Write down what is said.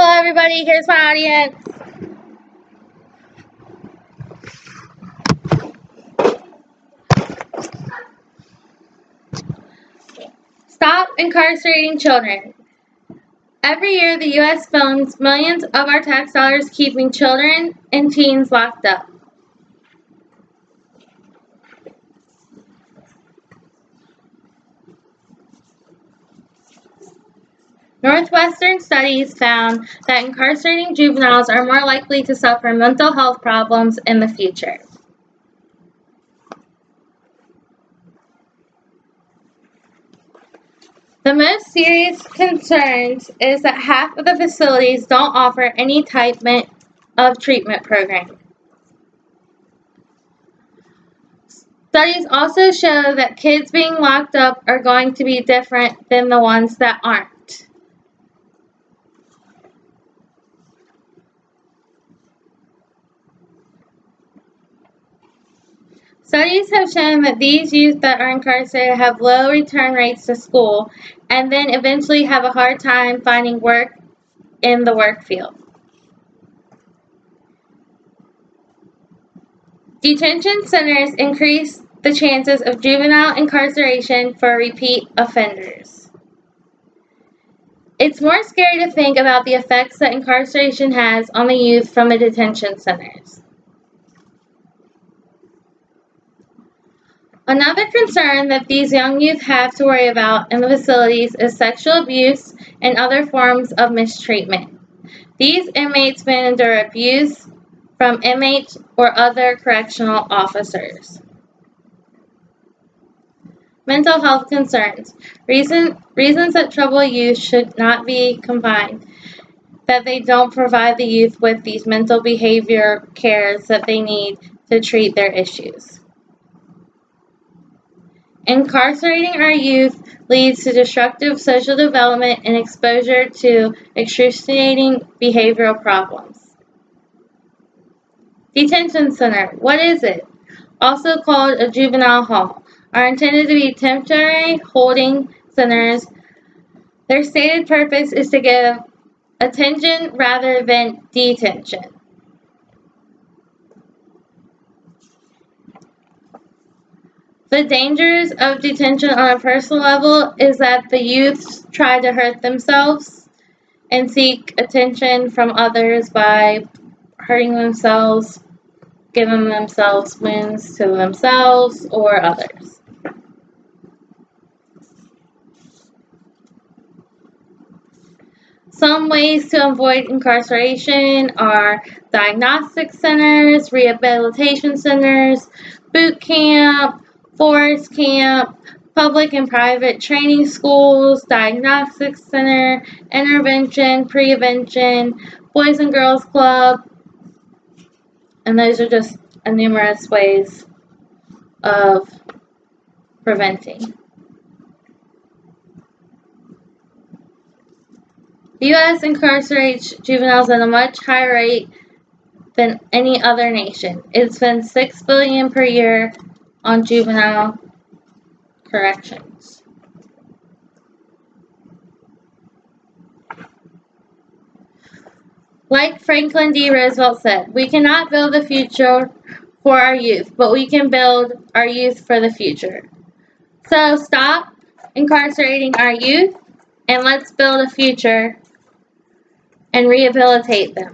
Hello everybody, here's my audience. Stop incarcerating children. Every year the U.S. spends millions of our tax dollars keeping children and teens locked up. Northwestern studies found that incarcerating juveniles are more likely to suffer mental health problems in the future. The most serious concerns is that half of the facilities don't offer any type of treatment program. Studies also show that kids being locked up are going to be different than the ones that aren't. Studies have shown that these youth that are incarcerated have low return rates to school and then eventually have a hard time finding work in the work field. Detention centers increase the chances of juvenile incarceration for repeat offenders. It's more scary to think about the effects that incarceration has on the youth from the detention centers. Another concern that these young youth have to worry about in the facilities is sexual abuse and other forms of mistreatment. These inmates may endure abuse from inmates or other correctional officers. Mental health concerns. Reasons that trouble youth should not be confined, that they don't provide the youth with these mental behavior cares that they need to treat their issues. Incarcerating our youth leads to destructive social development and exposure to excruciating behavioral problems. Detention center, what is it? Also called a juvenile hall, are intended to be temporary holding centers. Their stated purpose is to give attention rather than detention. The dangers of detention on a personal level is that the youths try to hurt themselves and seek attention from others by hurting themselves, giving themselves wounds to themselves or others. Some ways to avoid incarceration are diagnostic centers, rehabilitation centers, boot camp, forest camp, public and private training schools, diagnostic center, intervention, prevention, Boys and Girls Club, and those are just numerous ways of preventing. The U.S. incarcerates juveniles at a much higher rate than any other nation. It spends $6 billion per year on juvenile corrections. Like Franklin D. Roosevelt said, we cannot build the future for our youth, but we can build our youth for the future. So stop incarcerating our youth and let's build a future and rehabilitate them.